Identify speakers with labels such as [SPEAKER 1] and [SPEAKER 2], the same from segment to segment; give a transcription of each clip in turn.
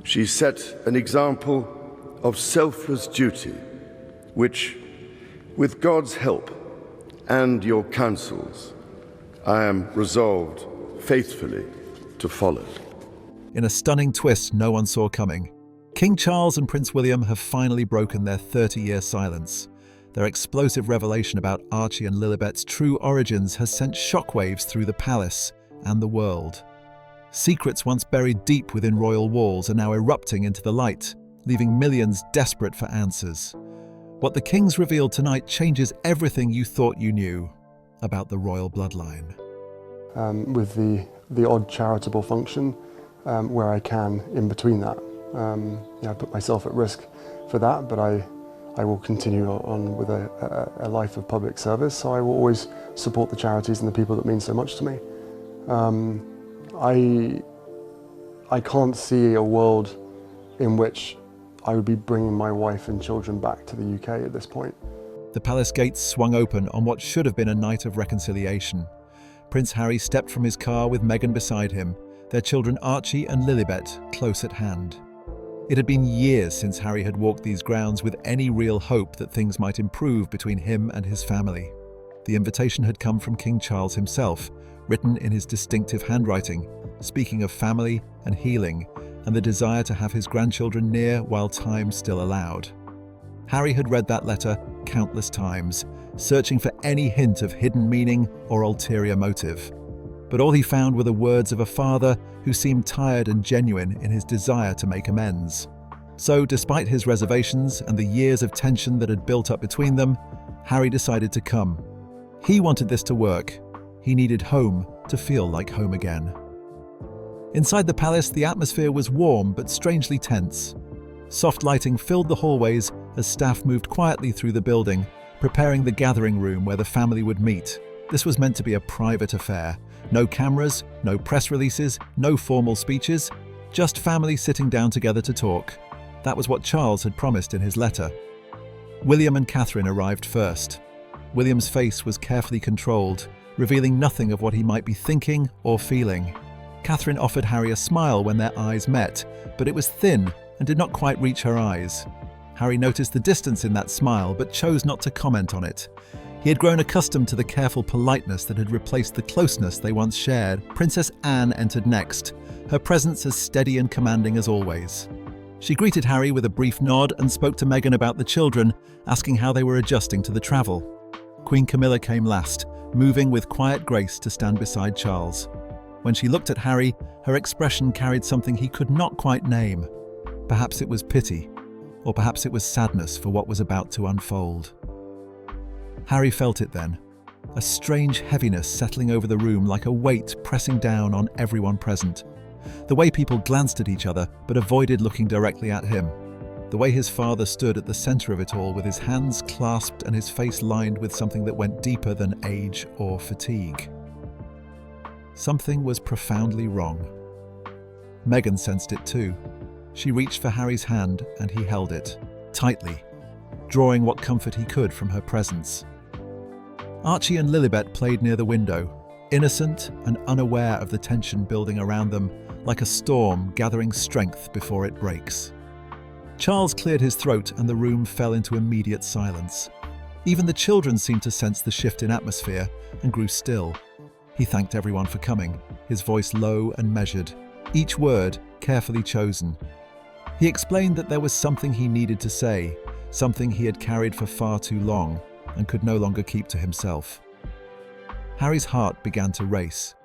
[SPEAKER 1] She set an example of selfless duty, which, with God's help and your counsels, I am resolved faithfully to follow.
[SPEAKER 2] In a stunning twist no one saw coming, King Charles and Prince William have finally broken their 30-year silence. Their explosive revelation about Archie and Lilibet's true origins has sent shockwaves through the palace and the world. Secrets once buried deep within royal walls are now erupting into the light, leaving millions desperate for answers. What the kings revealed tonight changes everything you thought you knew about the royal bloodline.
[SPEAKER 3] With the odd charitable function where I can in between that. I put myself at risk for that, but I will continue on with a life of public service, so I will always support the charities and the people that mean so much to me. I can't see a world in which I would be bringing my wife and children back to the UK at this point.
[SPEAKER 2] The palace gates swung open on what should have been a night of reconciliation. Prince Harry stepped from his car with Meghan beside him, their children Archie and Lilibet close at hand. It had been years since Harry had walked these grounds with any real hope that things might improve between him and his family. The invitation had come from King Charles himself, written in his distinctive handwriting, speaking of family and healing and the desire to have his grandchildren near while time still allowed. Harry had read that letter countless times, searching for any hint of hidden meaning or ulterior motive. But all he found were the words of a father who seemed tired and genuine in his desire to make amends. So, despite his reservations and the years of tension that had built up between them, Harry decided to come. He wanted this to work. He needed home to feel like home again. Inside the palace, the atmosphere was warm but strangely tense. Soft lighting filled the hallways as staff moved quietly through the building, preparing the gathering room where the family would meet. This was meant to be a private affair. No cameras, no press releases, no formal speeches, just family sitting down together to talk. That was what Charles had promised in his letter. William and Catherine arrived first. William's face was carefully controlled, revealing nothing of what he might be thinking or feeling. Catherine offered Harry a smile when their eyes met, but it was thin and did not quite reach her eyes. Harry noticed the distance in that smile, but chose not to comment on it. He had grown accustomed to the careful politeness that had replaced the closeness they once shared. Princess Anne entered next, her presence as steady and commanding as always. She greeted Harry with a brief nod and spoke to Meghan about the children, asking how they were adjusting to the travel. Queen Camilla came last, moving with quiet grace to stand beside Charles. When she looked at Harry, her expression carried something he could not quite name. Perhaps it was pity, or perhaps it was sadness for what was about to unfold. Harry felt it then, a strange heaviness settling over the room like a weight pressing down on everyone present. The way people glanced at each other but avoided looking directly at him. The way his father stood at the center of it all with his hands clasped and his face lined with something that went deeper than age or fatigue. Something was profoundly wrong. Meghan sensed it too. She reached for Harry's hand and he held it, tightly, drawing what comfort he could from her presence. Archie and Lilibet played near the window, innocent and unaware of the tension building around them, like a storm gathering strength before it breaks. Charles cleared his throat and the room fell into immediate silence. Even the children seemed to sense the shift in atmosphere and grew still. He thanked everyone for coming, his voice low and measured, each word carefully chosen. He explained that there was something he needed to say, something he had carried for far too long and could no longer keep to himself. Harry's heart began to race.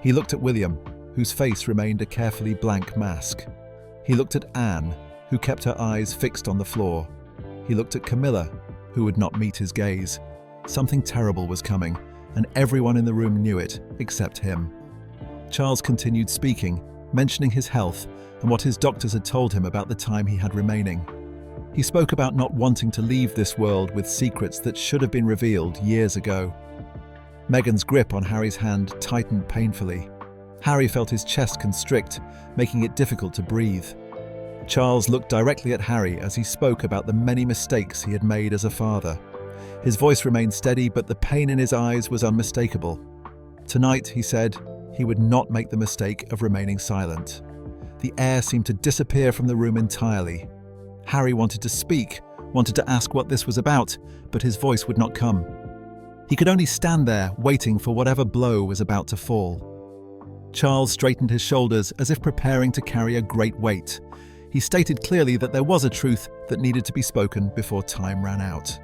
[SPEAKER 2] He looked at William, whose face remained a carefully blank mask. He looked at Anne, who kept her eyes fixed on the floor. He looked at Camilla, who would not meet his gaze. Something terrible was coming, and everyone in the room knew it, except him. Charles continued speaking, mentioning his health and what his doctors had told him about the time he had remaining. He spoke about not wanting to leave this world with secrets that should have been revealed years ago. Meghan's grip on Harry's hand tightened painfully. Harry felt his chest constrict, making it difficult to breathe. Charles looked directly at Harry as he spoke about the many mistakes he had made as a father. His voice remained steady, but the pain in his eyes was unmistakable. Tonight, he said, he would not make the mistake of remaining silent. The air seemed to disappear from the room entirely. Harry wanted to speak, wanted to ask what this was about, but his voice would not come. He could only stand there, waiting for whatever blow was about to fall. Charles straightened his shoulders as if preparing to carry a great weight. He stated clearly that there was a truth that needed to be spoken before time ran out.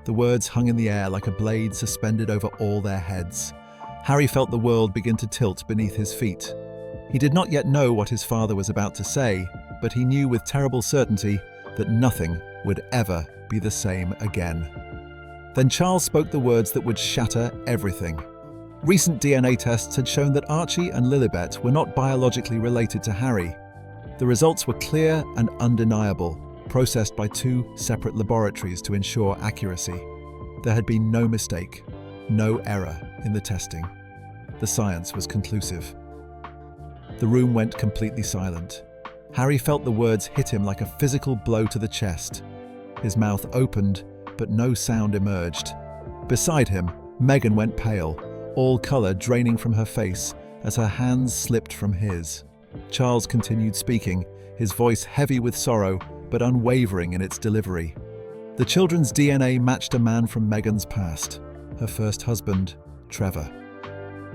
[SPEAKER 2] The words hung in the air like a blade suspended over all their heads. Harry felt the world begin to tilt beneath his feet. He did not yet know what his father was about to say, but he knew with terrible certainty that nothing would ever be the same again. Then Charles spoke the words that would shatter everything. Recent DNA tests had shown that Archie and Lilibet were not biologically related to Harry. The results were clear and undeniable, processed by 2 separate laboratories to ensure accuracy. There had been no mistake, no error in the testing. The science was conclusive. The room went completely silent. Harry felt the words hit him like a physical blow to the chest. His mouth opened, but no sound emerged. Beside him, Meghan went pale, all colour draining from her face as her hands slipped from his. Charles continued speaking, his voice heavy with sorrow, but unwavering in its delivery. The children's DNA matched a man from Meghan's past, her first husband, Trevor.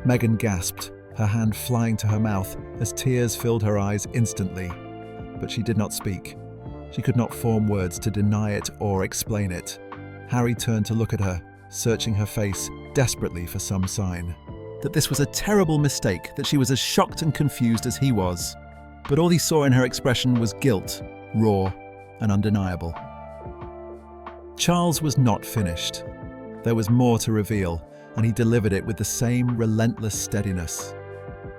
[SPEAKER 2] Meghan gasped, her hand flying to her mouth as tears filled her eyes instantly. But she did not speak. She could not form words to deny it or explain it. Harry turned to look at her, searching her face desperately for some sign. That this was a terrible mistake, that she was as shocked and confused as he was. But all he saw in her expression was guilt, raw and undeniable. Charles was not finished. There was more to reveal, and he delivered it with the same relentless steadiness.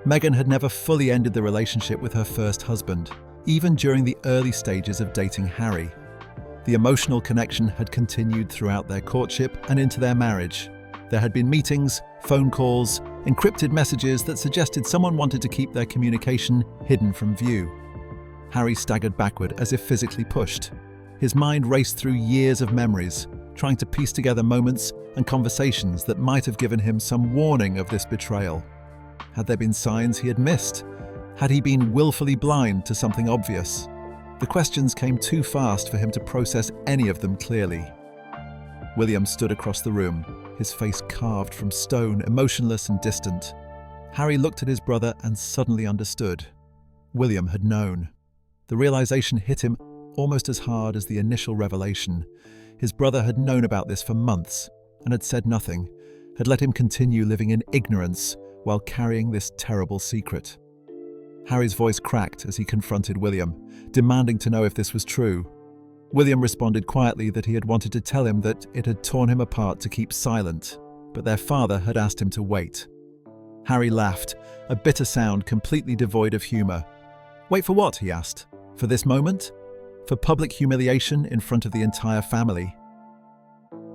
[SPEAKER 2] Meghan had never fully ended the relationship with her first husband, even during the early stages of dating Harry. The emotional connection had continued throughout their courtship and into their marriage. There had been meetings, phone calls, encrypted messages that suggested someone wanted to keep their communication hidden from view. Harry staggered backward as if physically pushed. His mind raced through years of memories, trying to piece together moments and conversations that might have given him some warning of this betrayal. Had there been signs he had missed? Had he been willfully blind to something obvious? The questions came too fast for him to process any of them clearly. William stood across the room, his face carved from stone, emotionless and distant. Harry looked at his brother and suddenly understood. William had known. The realization hit him almost as hard as the initial revelation. His brother had known about this for months and had said nothing, had let him continue living in ignorance while carrying this terrible secret. Harry's voice cracked as he confronted William, demanding to know if this was true. William responded quietly that he had wanted to tell him that it had torn him apart to keep silent, but their father had asked him to wait. Harry laughed, a bitter sound completely devoid of humour. Wait for what? He asked. For this moment? For public humiliation in front of the entire family?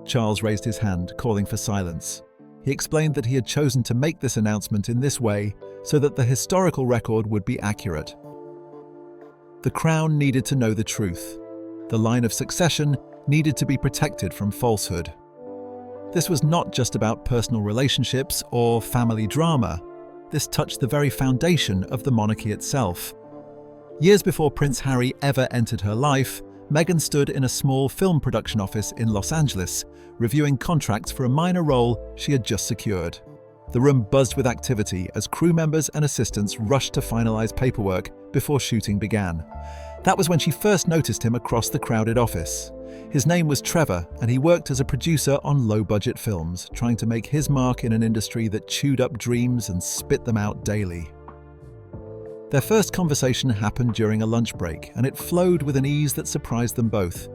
[SPEAKER 2] Charles raised his hand, calling for silence. He explained that he had chosen to make this announcement in this way so that the historical record would be accurate. The crown needed to know the truth. The line of succession needed to be protected from falsehood. This was not just about personal relationships or family drama. This touched the very foundation of the monarchy itself. Years before Prince Harry ever entered her life, Meghan stood in a small film production office in Los Angeles, reviewing contracts for a minor role she had just secured. The room buzzed with activity as crew members and assistants rushed to finalize paperwork before shooting began. That was when she first noticed him across the crowded office. His name was Trevor, and he worked as a producer on low-budget films, trying to make his mark in an industry that chewed up dreams and spit them out daily. Their first conversation happened during a lunch break, and it flowed with an ease that surprised them both.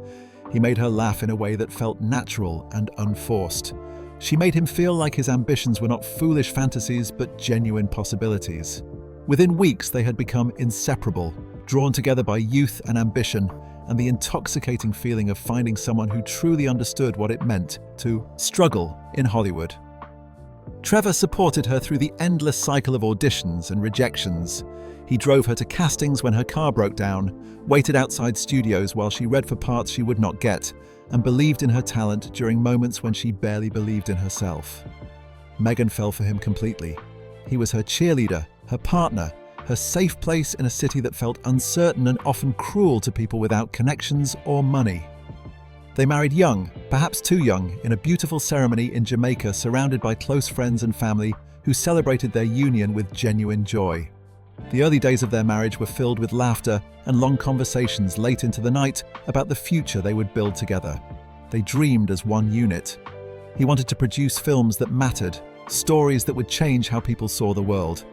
[SPEAKER 2] He made her laugh in a way that felt natural and unforced. She made him feel like his ambitions were not foolish fantasies but genuine possibilities. Within weeks, they had become inseparable, drawn together by youth and ambition, and the intoxicating feeling of finding someone who truly understood what it meant to struggle in Hollywood. Trevor supported her through the endless cycle of auditions and rejections. He drove her to castings when her car broke down, waited outside studios while she read for parts she would not get, and believed in her talent during moments when she barely believed in herself. Meghan fell for him completely. He was her cheerleader, her partner, her safe place in a city that felt uncertain and often cruel to people without connections or money. They married young, perhaps too young, in a beautiful ceremony in Jamaica surrounded by close friends and family who celebrated their union with genuine joy. The early days of their marriage were filled with laughter and long conversations late into the night about the future they would build together. They dreamed as one unit. He wanted to produce films that mattered, stories that would change how people saw the world.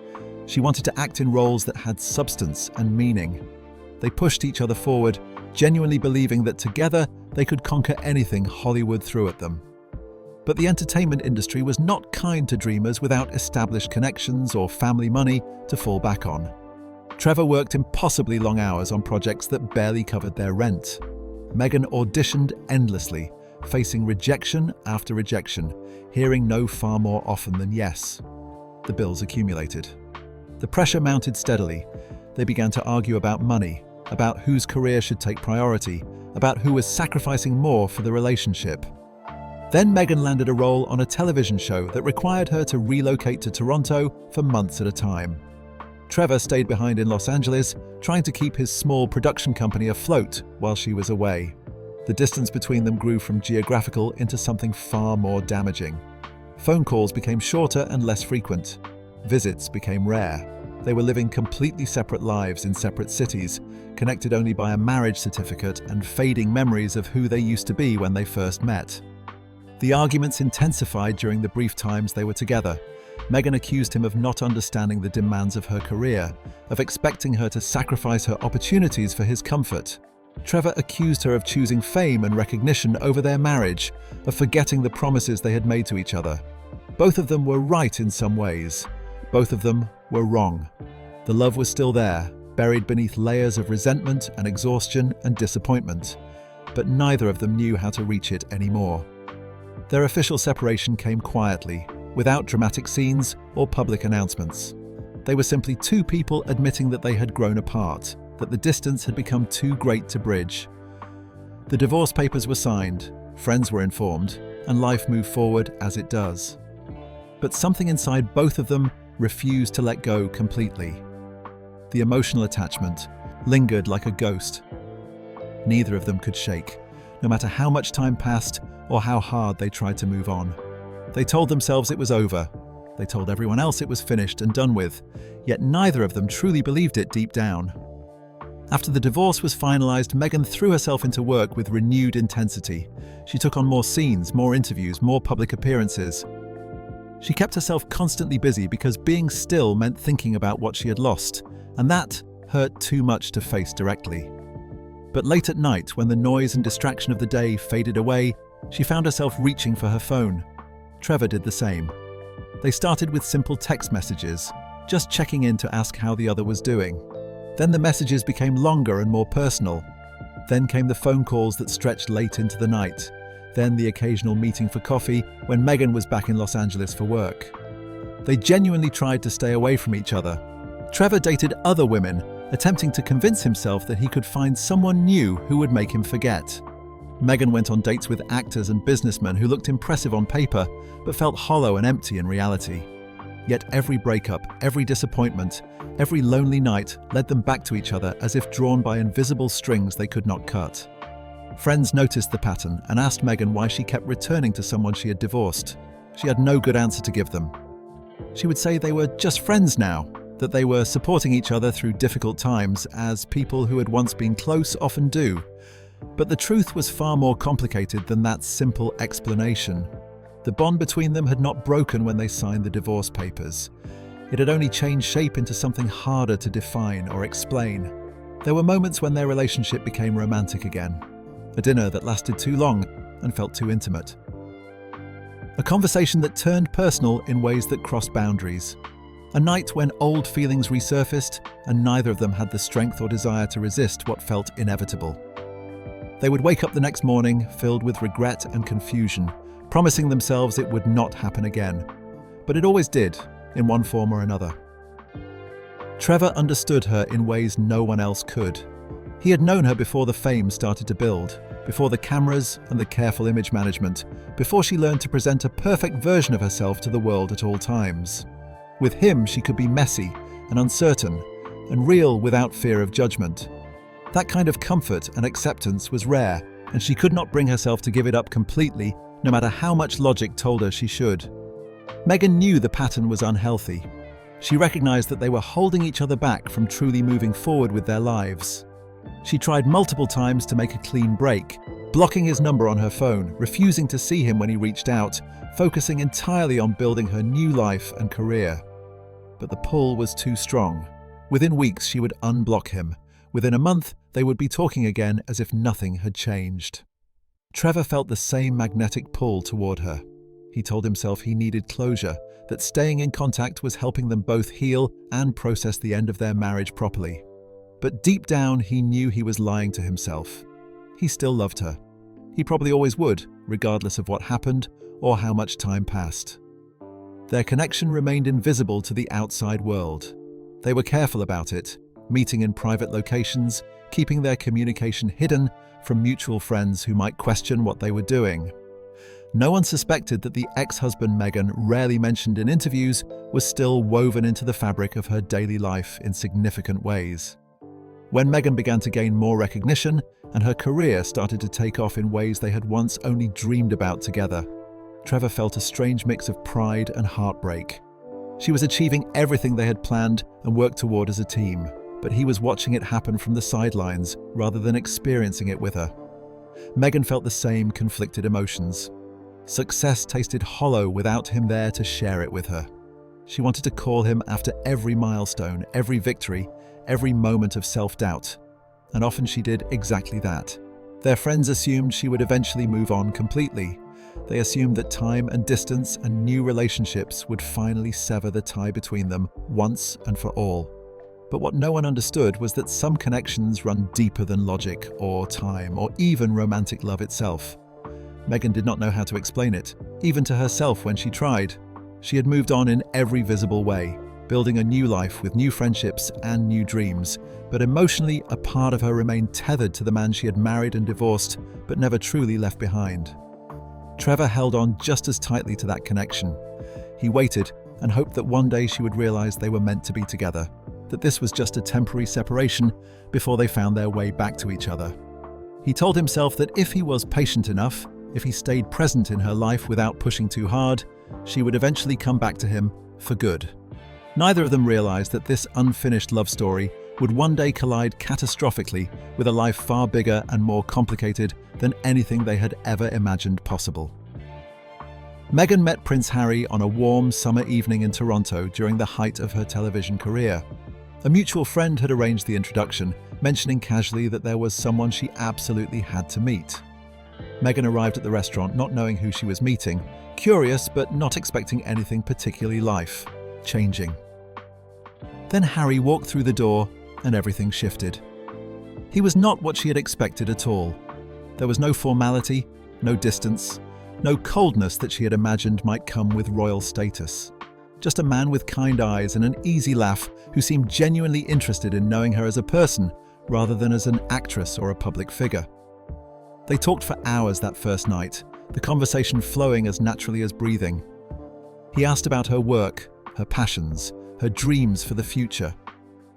[SPEAKER 2] She wanted to act in roles that had substance and meaning. They pushed each other forward, genuinely believing that together they could conquer anything Hollywood threw at them. But the entertainment industry was not kind to dreamers without established connections or family money to fall back on. Trevor worked impossibly long hours on projects that barely covered their rent. Meghan auditioned endlessly, facing rejection after rejection, hearing no far more often than yes. The bills accumulated. The pressure mounted steadily. They began to argue about money, about whose career should take priority, about who was sacrificing more for the relationship. Then Meghan landed a role on a television show that required her to relocate to Toronto for months at a time. Trevor stayed behind in Los Angeles, trying to keep his small production company afloat while she was away. The distance between them grew from geographical into something far more damaging. Phone calls became shorter and less frequent. Visits became rare. They were living completely separate lives in separate cities, connected only by a marriage certificate and fading memories of who they used to be when they first met. The arguments intensified during the brief times they were together. Meghan accused him of not understanding the demands of her career, of expecting her to sacrifice her opportunities for his comfort. Trevor accused her of choosing fame and recognition over their marriage, of forgetting the promises they had made to each other. Both of them were right in some ways. Both of them were wrong. The love was still there, buried beneath layers of resentment and exhaustion and disappointment, but neither of them knew how to reach it anymore. Their official separation came quietly, without dramatic scenes or public announcements. They were simply two people admitting that they had grown apart, that the distance had become too great to bridge. The divorce papers were signed, friends were informed, and life moved forward as it does. But something inside both of them refused to let go completely. The emotional attachment lingered like a ghost. Neither of them could shake, no matter how much time passed or how hard they tried to move on. They told themselves it was over. They told everyone else it was finished and done with, yet neither of them truly believed it deep down. After the divorce was finalized, Meghan threw herself into work with renewed intensity. She took on more scenes, more interviews, more public appearances. She kept herself constantly busy because being still meant thinking about what she had lost, and that hurt too much to face directly. But late at night, when the noise and distraction of the day faded away, she found herself reaching for her phone. Trevor did the same. They started with simple text messages, just checking in to ask how the other was doing. Then the messages became longer and more personal. Then came the phone calls that stretched late into the night. Then the occasional meeting for coffee when Meghan was back in Los Angeles for work. They genuinely tried to stay away from each other. Trevor dated other women, attempting to convince himself that he could find someone new who would make him forget. Meghan went on dates with actors and businessmen who looked impressive on paper, but felt hollow and empty in reality. Yet every breakup, every disappointment, every lonely night led them back to each other as if drawn by invisible strings they could not cut. Friends noticed the pattern and asked Meghan why she kept returning to someone she had divorced. She had no good answer to give them. She would say they were just friends now, that they were supporting each other through difficult times, as people who had once been close often do. But the truth was far more complicated than that simple explanation. The bond between them had not broken when they signed the divorce papers. It had only changed shape into something harder to define or explain. There were moments when their relationship became romantic again. A dinner that lasted too long and felt too intimate. A conversation that turned personal in ways that crossed boundaries. A night when old feelings resurfaced and neither of them had the strength or desire to resist what felt inevitable. They would wake up the next morning filled with regret and confusion, promising themselves it would not happen again. But it always did, in one form or another. Trevor understood her in ways no one else could. He had known her before the fame started to build, before the cameras and the careful image management, before she learned to present a perfect version of herself to the world at all times. With him, she could be messy and uncertain, and real without fear of judgment. That kind of comfort and acceptance was rare, and she could not bring herself to give it up completely, no matter how much logic told her she should. Meghan knew the pattern was unhealthy. She recognized that they were holding each other back from truly moving forward with their lives. She tried multiple times to make a clean break, blocking his number on her phone, refusing to see him when he reached out, focusing entirely on building her new life and career. But the pull was too strong. Within weeks, she would unblock him. Within a month, they would be talking again as if nothing had changed. Trevor felt the same magnetic pull toward her. He told himself he needed closure, that staying in contact was helping them both heal and process the end of their marriage properly. But deep down, he knew he was lying to himself. He still loved her. He probably always would, regardless of what happened or how much time passed. Their connection remained invisible to the outside world. They were careful about it, meeting in private locations, keeping their communication hidden from mutual friends who might question what they were doing. No one suspected that the ex-husband Meghan rarely mentioned in interviews was still woven into the fabric of her daily life in significant ways. When Meghan began to gain more recognition and her career started to take off in ways they had once only dreamed about together, Trevor felt a strange mix of pride and heartbreak. She was achieving everything they had planned and worked toward as a team, but he was watching it happen from the sidelines rather than experiencing it with her. Meghan felt the same conflicted emotions. Success tasted hollow without him there to share it with her. She wanted to call him after every milestone, every victory, every moment of self-doubt. And often she did exactly that. Their friends assumed she would eventually move on completely. They assumed that time and distance and new relationships would finally sever the tie between them once and for all. But what no one understood was that some connections run deeper than logic or time or even romantic love itself. Meghan did not know how to explain it, even to herself when she tried. She had moved on in every visible way, building a new life with new friendships and new dreams, but emotionally a part of her remained tethered to the man she had married and divorced, but never truly left behind. Trevor held on just as tightly to that connection. He waited and hoped that one day she would realize they were meant to be together, that this was just a temporary separation before they found their way back to each other. He told himself that if he was patient enough, if he stayed present in her life without pushing too hard, she would eventually come back to him for good. Neither of them realized that this unfinished love story would one day collide catastrophically with a life far bigger and more complicated than anything they had ever imagined possible. Meghan met Prince Harry on a warm summer evening in Toronto during the height of her television career. A mutual friend had arranged the introduction, mentioning casually that there was someone she absolutely had to meet. Meghan arrived at the restaurant not knowing who she was meeting, curious but not expecting anything particularly life-changing. Then Harry walked through the door and everything shifted. He was not what she had expected at all. There was no formality, no distance, no coldness that she had imagined might come with royal status. Just a man with kind eyes and an easy laugh who seemed genuinely interested in knowing her as a person rather than as an actress or a public figure. They talked for hours that first night, the conversation flowing as naturally as breathing. He asked about her work, her passions, her dreams for the future.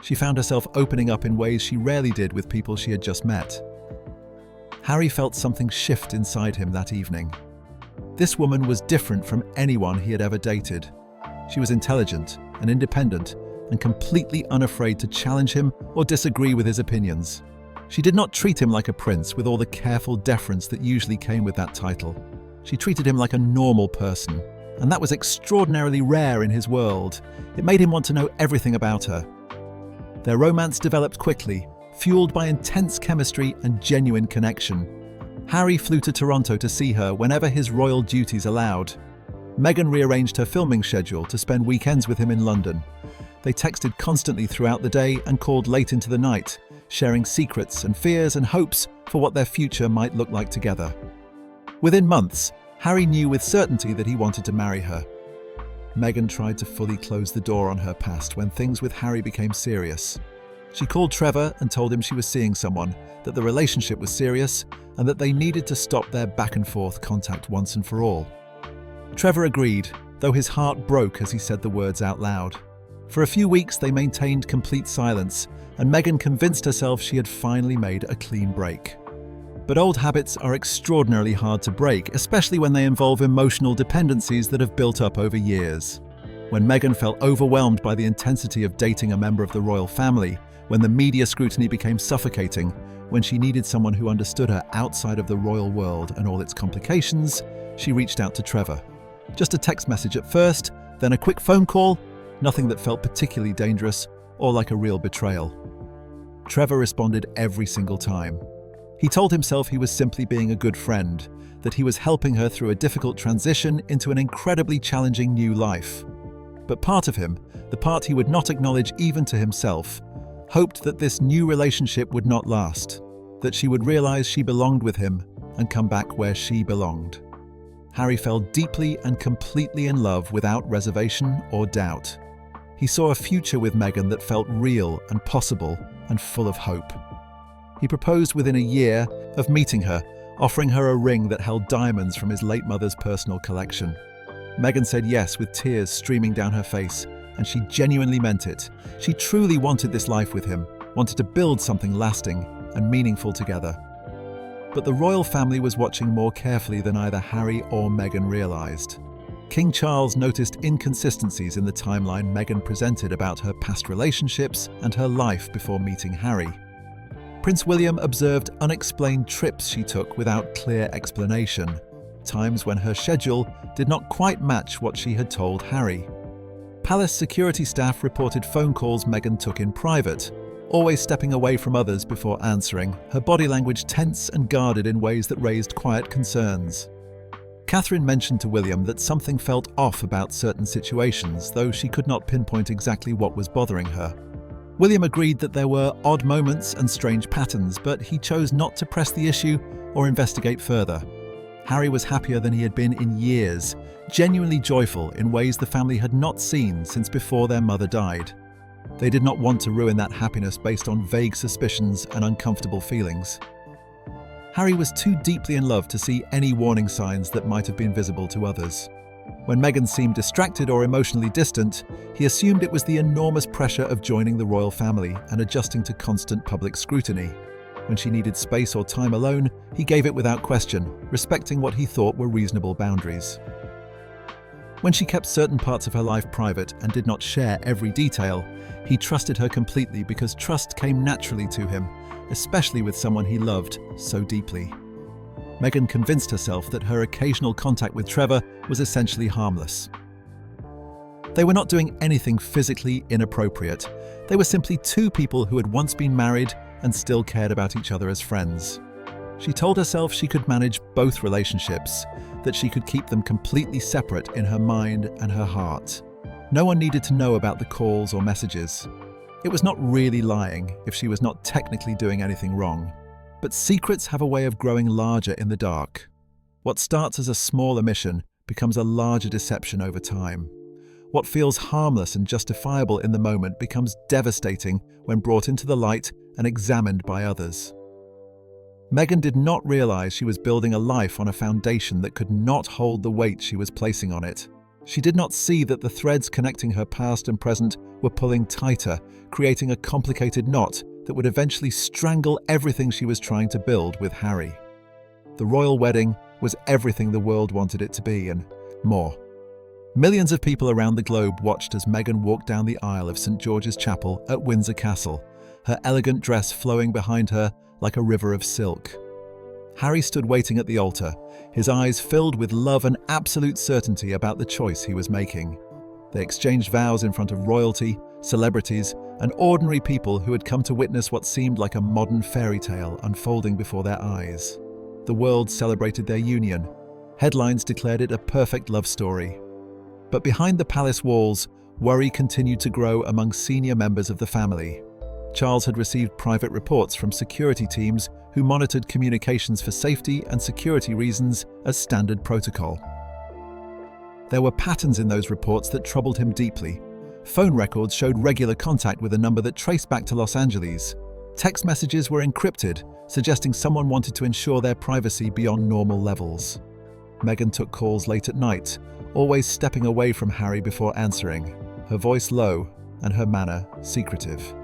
[SPEAKER 2] She found herself opening up in ways she rarely did with people she had just met. Harry felt something shift inside him that evening. This woman was different from anyone he had ever dated. She was intelligent and independent and completely unafraid to challenge him or disagree with his opinions. She did not treat him like a prince with all the careful deference that usually came with that title. She treated him like a normal person, and that was extraordinarily rare in his world. It made him want to know everything about her. Their romance developed quickly, fueled by intense chemistry and genuine connection. Harry flew to Toronto to see her whenever his royal duties allowed. Meghan rearranged her filming schedule to spend weekends with him in London. They texted constantly throughout the day and called late into the night, sharing secrets and fears and hopes for what their future might look like together. Within months, Harry knew with certainty that he wanted to marry her. Meghan tried to fully close the door on her past when things with Harry became serious. She called Trevor and told him she was seeing someone, that the relationship was serious, and that they needed to stop their back-and-forth contact once and for all. Trevor agreed, though his heart broke as he said the words out loud. For a few weeks, they maintained complete silence, and Meghan convinced herself she had finally made a clean break. But old habits are extraordinarily hard to break, especially when they involve emotional dependencies that have built up over years. When Meghan felt overwhelmed by the intensity of dating a member of the royal family, when the media scrutiny became suffocating, when she needed someone who understood her outside of the royal world and all its complications, she reached out to Trevor. Just a text message at first, then a quick phone call, nothing that felt particularly dangerous or like a real betrayal. Trevor responded every single time. He told himself he was simply being a good friend, that he was helping her through a difficult transition into an incredibly challenging new life. But part of him, the part he would not acknowledge even to himself, hoped that this new relationship would not last, that she would realize she belonged with him and come back where she belonged. Harry fell deeply and completely in love without reservation or doubt. He saw a future with Meghan that felt real and possible and full of hope. He proposed within a year of meeting her, offering her a ring that held diamonds from his late mother's personal collection. Meghan said yes with tears streaming down her face, and she genuinely meant it. She truly wanted this life with him, wanted to build something lasting and meaningful together. But the royal family was watching more carefully than either Harry or Meghan realized. King Charles noticed inconsistencies in the timeline Meghan presented about her past relationships and her life before meeting Harry. Prince William observed unexplained trips she took without clear explanation, times when her schedule did not quite match what she had told Harry. Palace security staff reported phone calls Meghan took in private, always stepping away from others before answering, her body language tense and guarded in ways that raised quiet concerns. Catherine mentioned to William that something felt off about certain situations, though she could not pinpoint exactly what was bothering her. William agreed that there were odd moments and strange patterns, but he chose not to press the issue or investigate further. Harry was happier than he had been in years, genuinely joyful in ways the family had not seen since before their mother died. They did not want to ruin that happiness based on vague suspicions and uncomfortable feelings. Harry was too deeply in love to see any warning signs that might have been visible to others. When Meghan seemed distracted or emotionally distant, he assumed it was the enormous pressure of joining the royal family and adjusting to constant public scrutiny. When she needed space or time alone, he gave it without question, respecting what he thought were reasonable boundaries. When she kept certain parts of her life private and did not share every detail, he trusted her completely because trust came naturally to him, especially with someone he loved so deeply. Meghan convinced herself that her occasional contact with Trevor was essentially harmless. They were not doing anything physically inappropriate. They were simply two people who had once been married and still cared about each other as friends. She told herself she could manage both relationships, that she could keep them completely separate in her mind and her heart. No one needed to know about the calls or messages. It was not really lying if she was not technically doing anything wrong. But secrets have a way of growing larger in the dark. What starts as a small omission becomes a larger deception over time. What feels harmless and justifiable in the moment becomes devastating when brought into the light and examined by others. Meghan did not realize she was building a life on a foundation that could not hold the weight she was placing on it. She did not see that the threads connecting her past and present were pulling tighter, creating a complicated knot that would eventually strangle everything she was trying to build with Harry. The royal wedding was everything the world wanted it to be and more. Millions of people around the globe watched as Meghan walked down the aisle of St. George's Chapel at Windsor Castle, her elegant dress flowing behind her like a river of silk. Harry stood waiting at the altar, his eyes filled with love and absolute certainty about the choice he was making. They exchanged vows in front of royalty, celebrities, and ordinary people who had come to witness what seemed like a modern fairy tale unfolding before their eyes. The world celebrated their union. Headlines declared it a perfect love story. But behind the palace walls, worry continued to grow among senior members of the family. Charles had received private reports from security teams who monitored communications for safety and security reasons as standard protocol. There were patterns in those reports that troubled him deeply. Phone records showed regular contact with a number that traced back to Los Angeles. Text messages were encrypted, suggesting someone wanted to ensure their privacy beyond normal levels. Meghan took calls late at night, always stepping away from Harry before answering, her voice low and her manner secretive.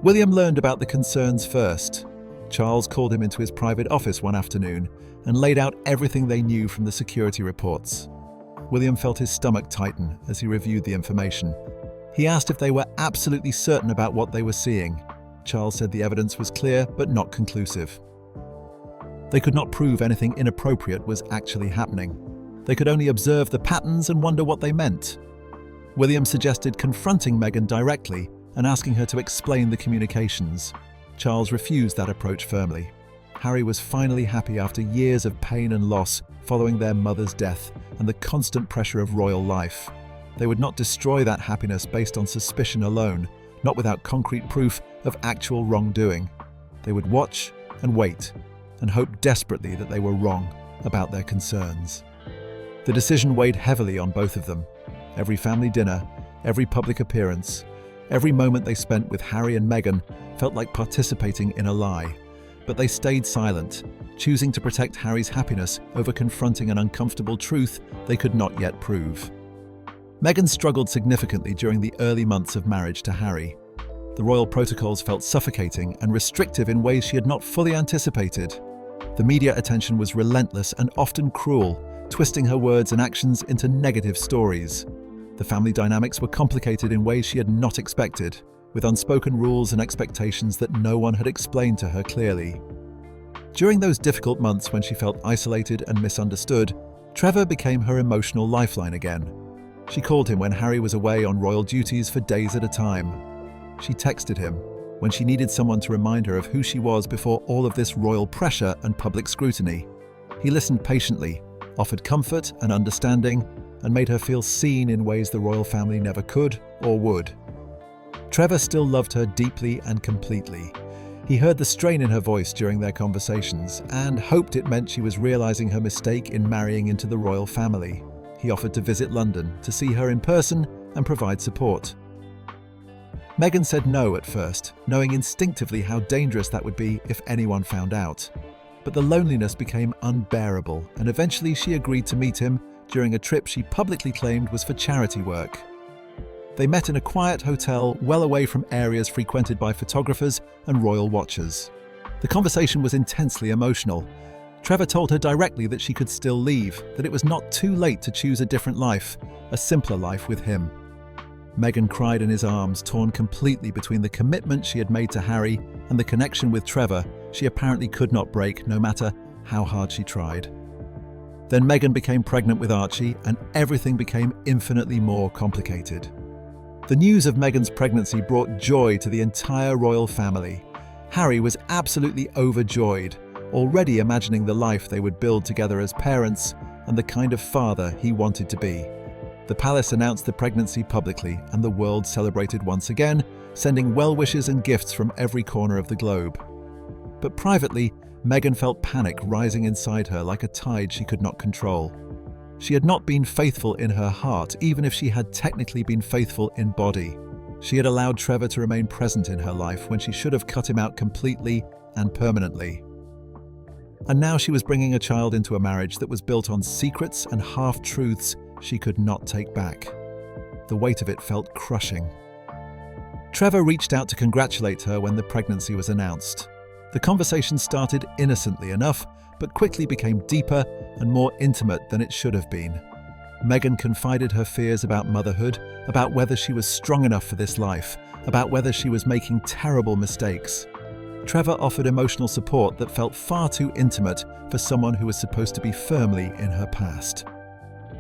[SPEAKER 2] William learned about the concerns first. Charles called him into his private office one afternoon and laid out everything they knew from the security reports. William felt his stomach tighten as he reviewed the information. He asked if they were absolutely certain about what they were seeing. Charles said the evidence was clear but not conclusive. They could not prove anything inappropriate was actually happening. They could only observe the patterns and wonder what they meant. William suggested confronting Meghan directly and asking her to explain the communications. Charles refused that approach firmly. Harry was finally happy after years of pain and loss following their mother's death and the constant pressure of royal life. They would not destroy that happiness based on suspicion alone, not without concrete proof of actual wrongdoing. They would watch and wait and hope desperately that they were wrong about their concerns. The decision weighed heavily on both of them. Every family dinner, every public appearance, every moment they spent with Harry and Meghan felt like participating in a lie. But they stayed silent, choosing to protect Harry's happiness over confronting an uncomfortable truth they could not yet prove. Meghan struggled significantly during the early months of marriage to Harry. The royal protocols felt suffocating and restrictive in ways she had not fully anticipated. The media attention was relentless and often cruel, twisting her words and actions into negative stories. The family dynamics were complicated in ways she had not expected, with unspoken rules and expectations that no one had explained to her clearly. During those difficult months when she felt isolated and misunderstood, Trevor became her emotional lifeline again. She called him when Harry was away on royal duties for days at a time. She texted him when she needed someone to remind her of who she was before all of this royal pressure and public scrutiny. He listened patiently, offered comfort and understanding, and made her feel seen in ways the royal family never could or would. Trevor still loved her deeply and completely. He heard the strain in her voice during their conversations and hoped it meant she was realizing her mistake in marrying into the royal family. He offered to visit London to see her in person and provide support. Meghan said no at first, knowing instinctively how dangerous that would be if anyone found out. But the loneliness became unbearable, and eventually she agreed to meet him during a trip she publicly claimed was for charity work. They met in a quiet hotel well away from areas frequented by photographers and royal watchers. The conversation was intensely emotional. Trevor told her directly that she could still leave, that it was not too late to choose a different life, a simpler life with him. Meghan cried in his arms, torn completely between the commitment she had made to Harry and the connection with Trevor she apparently could not break, no matter how hard she tried. Then Meghan became pregnant with Archie, and everything became infinitely more complicated. The news of Meghan's pregnancy brought joy to the entire royal family. Harry was absolutely overjoyed, already imagining the life they would build together as parents and the kind of father he wanted to be. The palace announced the pregnancy publicly, and the world celebrated once again, sending well wishes and gifts from every corner of the globe. But privately, Meghan felt panic rising inside her like a tide she could not control. She had not been faithful in her heart, even if she had technically been faithful in body. She had allowed Trevor to remain present in her life when she should have cut him out completely and permanently. And now she was bringing a child into a marriage that was built on secrets and half-truths she could not take back. The weight of it felt crushing. Trevor reached out to congratulate her when the pregnancy was announced. The conversation started innocently enough, but quickly became deeper and more intimate than it should have been. Meghan confided her fears about motherhood, about whether she was strong enough for this life, about whether she was making terrible mistakes. Trevor offered emotional support that felt far too intimate for someone who was supposed to be firmly in her past.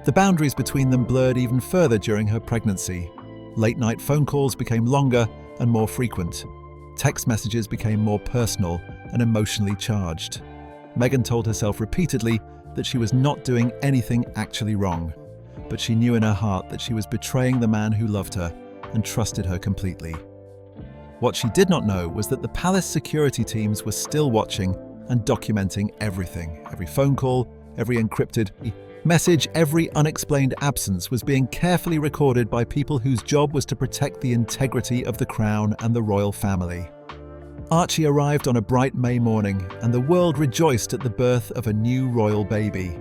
[SPEAKER 2] The boundaries between them blurred even further during her pregnancy. Late-night phone calls became longer and more frequent. Text messages became more personal and emotionally charged. Meghan told herself repeatedly that she was not doing anything actually wrong, but she knew in her heart that she was betraying the man who loved her and trusted her completely. What she did not know was that the palace security teams were still watching and documenting everything. Every phone call, every encrypted message, every unexplained absence was being carefully recorded by people whose job was to protect the integrity of the crown and the royal family. Archie arrived on a bright May morning, and the world rejoiced at the birth of a new royal baby.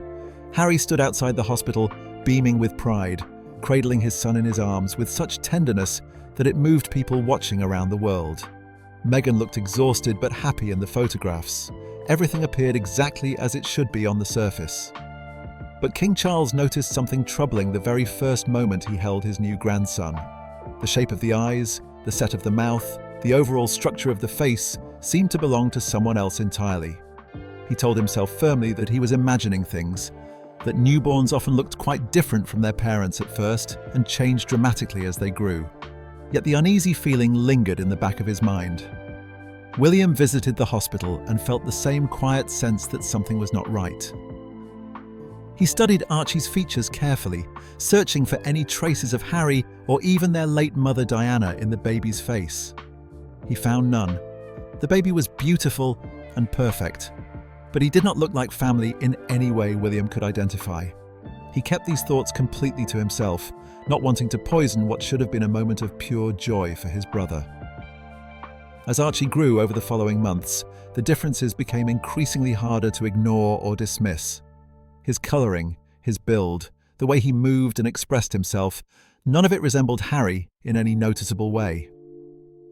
[SPEAKER 2] Harry stood outside the hospital, beaming with pride, cradling his son in his arms with such tenderness that it moved people watching around the world. Meghan looked exhausted but happy in the photographs. Everything appeared exactly as it should be on the surface. But King Charles noticed something troubling the very first moment he held his new grandson. The shape of the eyes, the set of the mouth, the overall structure of the face seemed to belong to someone else entirely. He told himself firmly that he was imagining things, that newborns often looked quite different from their parents at first and changed dramatically as they grew. Yet the uneasy feeling lingered in the back of his mind. William visited the hospital and felt the same quiet sense that something was not right. He studied Archie's features carefully, searching for any traces of Harry or even their late mother Diana in the baby's face. He found none. The baby was beautiful and perfect, but he did not look like family in any way William could identify. He kept these thoughts completely to himself, not wanting to poison what should have been a moment of pure joy for his brother. As Archie grew over the following months, the differences became increasingly harder to ignore or dismiss. His colouring, his build, the way he moved and expressed himself, none of it resembled Harry in any noticeable way.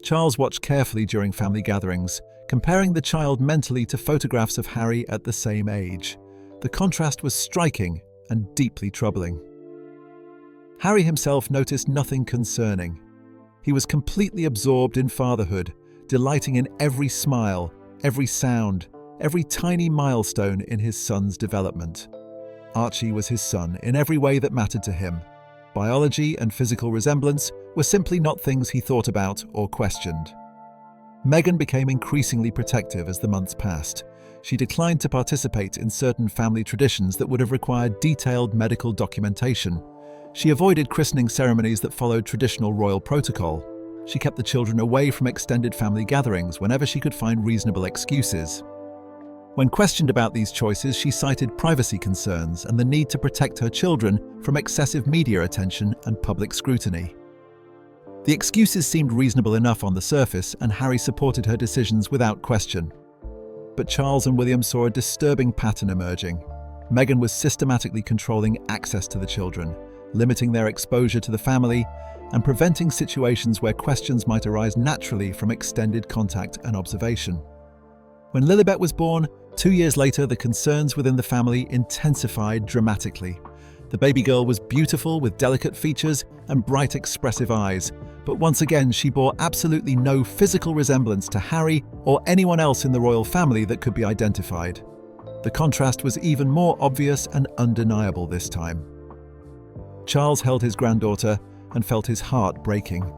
[SPEAKER 2] Charles watched carefully during family gatherings, comparing the child mentally to photographs of Harry at the same age. The contrast was striking and deeply troubling. Harry himself noticed nothing concerning. He was completely absorbed in fatherhood, delighting in every smile, every sound, every tiny milestone in his son's development. Archie was his son in every way that mattered to him. Biology and physical resemblance were simply not things he thought about or questioned. Meghan became increasingly protective as the months passed. She declined to participate in certain family traditions that would have required detailed medical documentation. She avoided christening ceremonies that followed traditional royal protocol. She kept the children away from extended family gatherings whenever she could find reasonable excuses. When questioned about these choices, she cited privacy concerns and the need to protect her children from excessive media attention and public scrutiny. The excuses seemed reasonable enough on the surface, and Harry supported her decisions without question. But Charles and William saw a disturbing pattern emerging. Meghan was systematically controlling access to the children, limiting their exposure to the family, and preventing situations where questions might arise naturally from extended contact and observation. When Lilibet was born, 2 years later, the concerns within the family intensified dramatically. The baby girl was beautiful with delicate features and bright, expressive eyes, but once again she bore absolutely no physical resemblance to Harry or anyone else in the royal family that could be identified. The contrast was even more obvious and undeniable this time. Charles held his granddaughter and felt his heart breaking.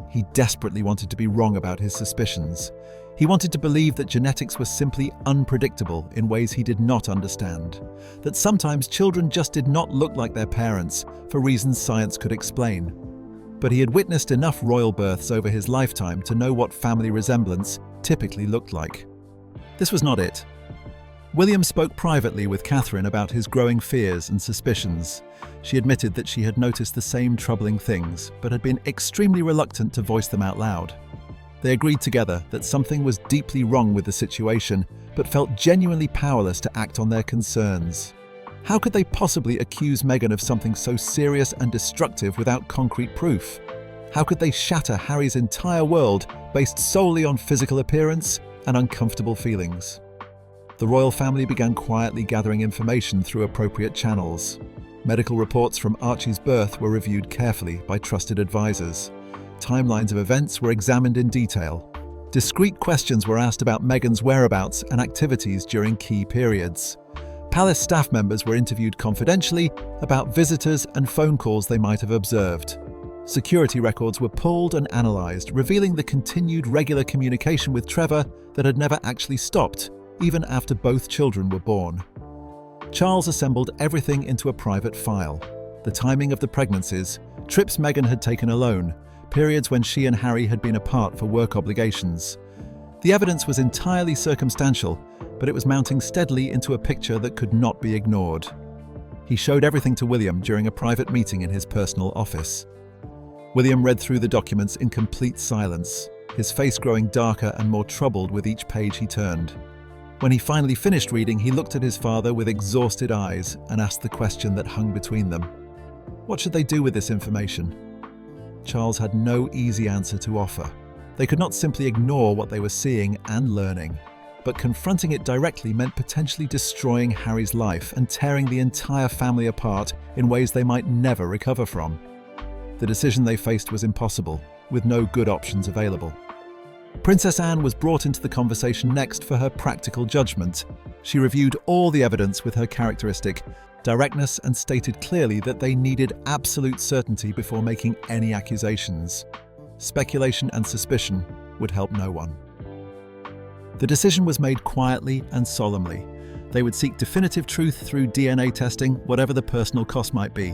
[SPEAKER 2] He desperately wanted to be wrong about his suspicions. He wanted to believe that genetics was simply unpredictable in ways he did not understand, that sometimes children just did not look like their parents for reasons science could explain. But he had witnessed enough royal births over his lifetime to know what family resemblance typically looked like. This was not it. William spoke privately with Catherine about his growing fears and suspicions. She admitted that she had noticed the same troubling things, but had been extremely reluctant to voice them out loud. They agreed together that something was deeply wrong with the situation, but felt genuinely powerless to act on their concerns. How could they possibly accuse Meghan of something so serious and destructive without concrete proof? How could they shatter Harry's entire world based solely on physical appearance and uncomfortable feelings? The royal family began quietly gathering information through appropriate channels. Medical reports from Archie's birth were reviewed carefully by trusted advisors. Timelines of events were examined in detail. Discreet questions were asked about Meghan's whereabouts and activities during key periods. Palace staff members were interviewed confidentially about visitors and phone calls they might have observed. Security records were pulled and analysed, revealing the continued regular communication with Trevor that had never actually stopped, even after both children were born. Charles assembled everything into a private file. The timing of the pregnancies, trips Meghan had taken alone, periods when she and Harry had been apart for work obligations. The evidence was entirely circumstantial, but it was mounting steadily into a picture that could not be ignored. He showed everything to William during a private meeting in his personal office. William read through the documents in complete silence, his face growing darker and more troubled with each page he turned. When he finally finished reading, he looked at his father with exhausted eyes and asked the question that hung between them. What should they do with this information? Charles had no easy answer to offer. They could not simply ignore what they were seeing and learning, but confronting it directly meant potentially destroying Harry's life and tearing the entire family apart in ways they might never recover from. The decision they faced was impossible, with no good options available. Princess Anne was brought into the conversation next for her practical judgment. She reviewed all the evidence with her characteristic directness and stated clearly that they needed absolute certainty before making any accusations. Speculation and suspicion would help no one. The decision was made quietly and solemnly. They would seek definitive truth through DNA testing, whatever the personal cost might be.